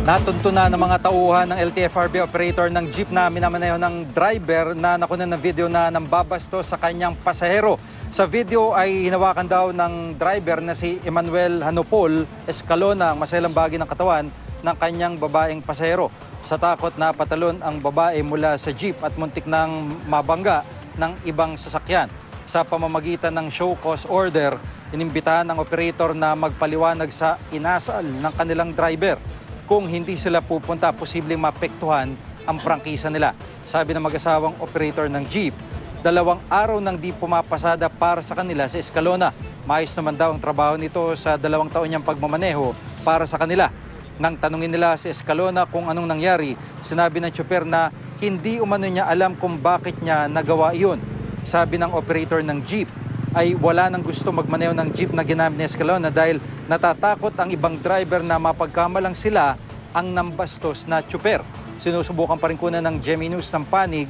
Natuntunan ng mga tauhan ng LTFRB operator ng jeep na minamaneho ng driver na nakunan ng video na nambabastos sa kanyang pasahero. Sa video ay hinawakan daw ng driver na si Emmanuel Hanopol Escalona ang maselang bahagi ng katawan ng kanyang babaeng pasahero. Sa takot na patalon ang babae mula sa jeep at muntik nang mabangga ng ibang sasakyan. Sa pamamagitan ng show cause order, inimbitahan ng operator na magpaliwanag sa inasal ng kanilang driver. Kung hindi sila pupunta, posibleng mapektuhan ang prangkisa nila. Sabi ng mag-asawang operator ng jeep, 2 araw nang di pumapasada para sa kanila sa Escalona. Maayos naman daw ang trabaho nito sa 2 taon niyang pagmamaneho para sa kanila. Nang tanungin nila si Escalona kung anong nangyari, sinabi ng tsuper na hindi umano niya alam kung bakit niya nagawa iyon. Sabi ng operator ng jeep, ay wala nang gusto magmaneho ng jeep na ginamit ni Escalona dahil natatakot ang ibang driver na mapagkamalang sila ang nambastos na tsuper. Sinusubukan pa rin kunan ng GMA News ng panig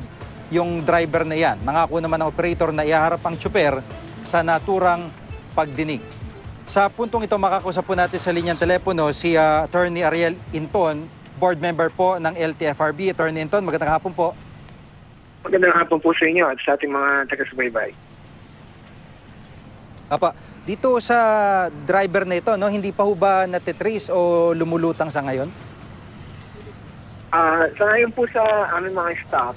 yung driver na yan. Nangako naman ng operator na ihaharap ang tsuper sa naturang pagdinig. Sa puntong ito, makakusap po natin sa linyang telepono si Attorney Ariel Inton, board member po ng LTFRB. Attorney Inton, magandang hapon po. Magandang hapon po sa inyo at sa ating mga taga-subaybay. Apa, dito sa driver na ito, no, hindi pa ho ba natitrace o lumulutang sa ngayon? Sa ngayon po sa aming mga staff,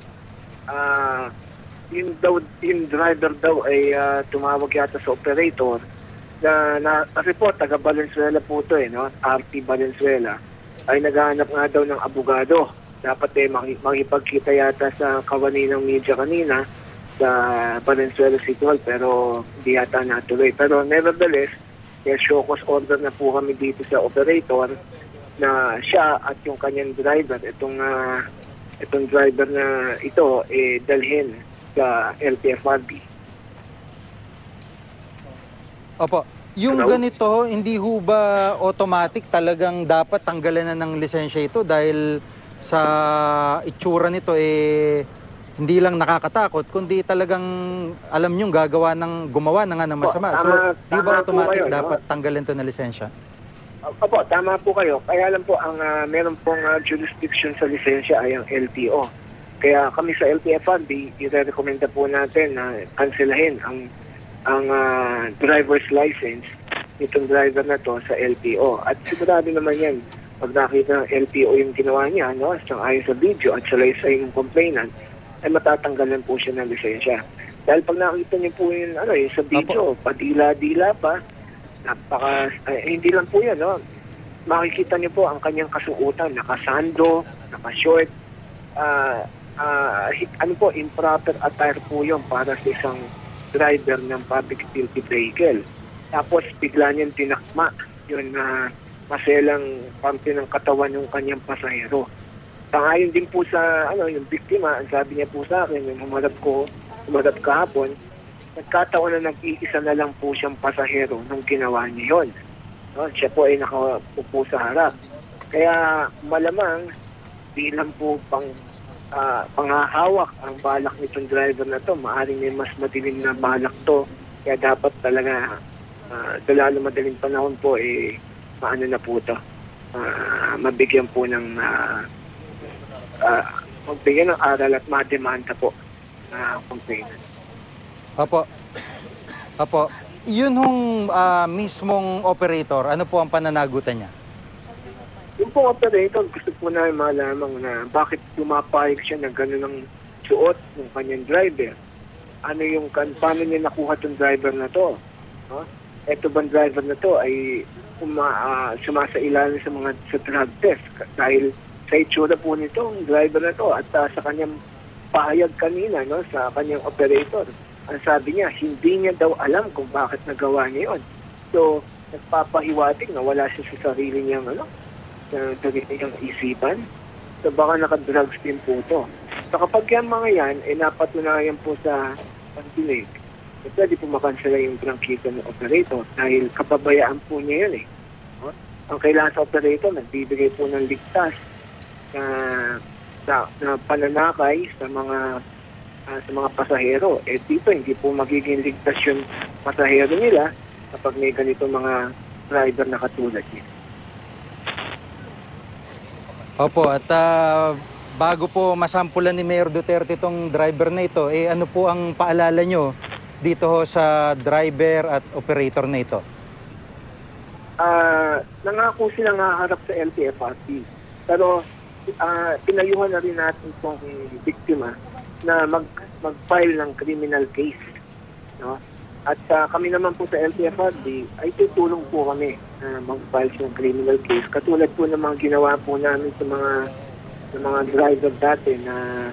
yung driver daw ay tumawag yata sa operator kasi po taga Valenzuela po ito no? RT Valenzuela ay naghahanap nga daw ng abogado. Dapat makipagkita yata sa kawani ng media kanina sa Valenzuela City Hall pero hindi yata natuloy. Pero nevertheless, show cause order na po kami dito sa operator na siya at yung kanyang driver, itong driver na ito, dalhin sa LTFRB. Opo. Yung Hello? ganito, hindi ho ba automatic talagang dapat tanggalan na ng lisensya ito dahil sa itsura nito hindi lang nakakatakot, kundi talagang alam niyong gumawa na nga ng masama. So, di ba automatic kayo, dapat tanggalin to na lisensya? Opo, tama po kayo. Kaya lang po, ang meron pong jurisdiction sa lisensya ay ang LTO. Kaya kami sa LTFRB, i-recommenda po natin na kanselahin ang driver's license nitong driver na to sa LTO. At sigurado naman yan, pag nakita ng LTO yung ginawa niya, no, ayon sa video at sa laysay ng complainant, ay matatanggalan po siya ng lisensya. Dahil pag nakita niyo po yung sa video, padila-dila pa, hindi lang po yan, no? Makikita niyo po ang kanyang kasuotan, nakasando, nakashort, improper attire po yun para sa isang driver ng public utility vehicle. Tapos bigla niyang tinakma yun na maselang parte ng katawan ng kanyang pasahero. Sangayon din po sa yung biktima, ang sabi niya po sa akin, yung humarap kahapon, nagkataon na nag-iisa na lang po siyang pasahero nung ginawa niya yun. No? Siya po ay nakaupo sa harap. Kaya malamang bilang po panghahawak ang balak nitong driver na to, maaaring may mas madilim na balak to. Kaya dapat talaga lalo madaling panahon po maano na po to. Mabigyan po ng magbigyan ng aral at mademanda po na complainant. Apo. Yun hong mismong operator, ano po ang pananagutan niya? Yung po operator, gusto po na malamang na bakit pumapayag siya na gano'n ang suot ng kanyang driver. Paano niya nakuha itong driver na to? Ito bang driver na to ay sumasailalim sa drug test dahil sa itsura po nito, ang driver na to at sa kanyang pahayag kanina sa kanyang operator. Ang sabi niya, hindi niya daw alam kung bakit nagawa niya yun. So, nagpapahiwatig na wala siya sa sarili niyang isipan. So, baka naka-drugs din po ito. So, kapag yan mga yan, napatunayan po sa pagdinig, pwede po makansela yung prangkisa ng operator dahil kapabayaan po niya yun Ang kailangan sa operator, nagbibigay po ng ligtas na pananakay sa mga pasahero. Dito hindi po magiging ligtas yung pasahero nila kapag may ganito mga driver na katulad niya. Opo, at bago po masampulan ni Mayor Duterte itong driver na ito, ano po ang paalala nyo dito ho sa driver at operator na ito? Nangako silang haharap sa LTFRB. Pero pinayuhan na rin natin itong biktima na mag-file ng criminal case. No? At kami naman po sa LTFRB ay tutulong po kami na mag-file ng criminal case. Katulad po ng mga ginawa po namin sa mga driver dati na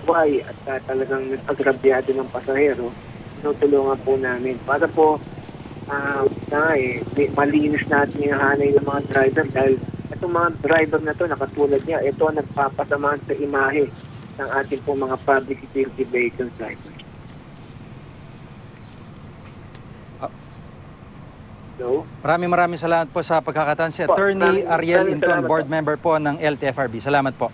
buhay at talagang nagpagrabyado ng pasahero. Tinutulungan po namin para po malinis natin yung hanay ng mga driver dahil itong mga driver na to, nakatulad niya, ito ang nagpapasama sa imahe ng ating po mga public utility vehicle drivers. So, Maraming salamat po sa pagkakataon. Si Attorney Ariel Inton, board member po ng LTFRB. Salamat po.